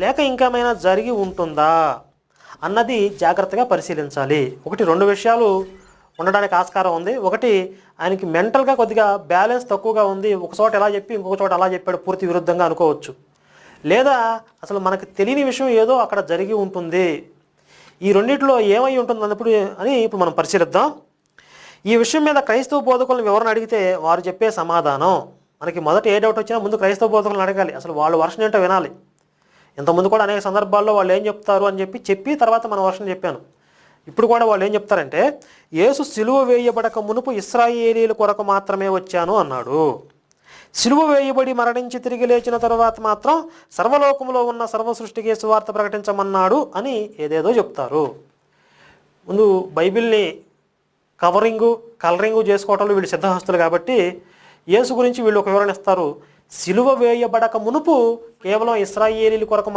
లేక ఇంకేమైనా జరిగి ఉంటుందా అన్నది జాగ్రత్తగా పరిశీలించాలి. ఒకటి 2 విషయాలు ఉండడానికి ఆస్కారం ఉంది. ఒకటి, ఆయనకి మెంటల్గా కొద్దిగా బ్యాలెన్స్ తక్కువగా ఉంది, ఒక చోట ఎలా చెప్పి ఇంకొక చోట అలా చెప్పాడు, పూర్తి విరుద్ధంగా అనుకోవచ్చు. లేదా అసలు మనకు తెలియని విషయం ఏదో అక్కడ జరిగి ఉంటుంది. ఈ రెండిట్లో ఏమై ఉంటుంది అన్నప్పుడు అని ఇప్పుడు మనం పరిశీలిద్దాం. ఈ విషయం మీద క్రైస్తవ బోధకులను వివరణ అడిగితే వారు చెప్పే సమాధానం, మనకి మొదట ఏ డౌట్ వచ్చినా ముందు క్రైస్తవ బోధకులను అడగాలి, అసలు వాళ్ళ వర్షన్ ఏంటో వినాలి. ఇంతకుముందు కూడా అనేక సందర్భాల్లో వాళ్ళు ఏం చెప్తారు అని చెప్పి తర్వాత మన వర్షన్ చెప్పాను. ఇప్పుడు కూడా వాళ్ళు ఏం చెప్తారంటే, యేసు సిలువ వేయబడక మునుపు ఇశ్రాయేలీయుల కొరకు మాత్రమే వచ్చాను అన్నాడు. సిలువ వేయబడి మరణించి తిరిగి లేచిన తర్వాత మాత్రం సర్వలోకంలో ఉన్న సర్వ సృష్టికి సువార్త ప్రకటించమన్నాడు అని ఏదేదో చెప్తారు. ముందు బైబిల్ని కలరింగు చేసుకోవటంలో వీళ్ళు సిద్ధహస్తులు కాబట్టి యేసు గురించి వీళ్ళు ఒక వివరణ ఇస్తారు. సిలువ వేయబడక మునుపు కేవలం ఇశ్రాయేలీయుల కొరకు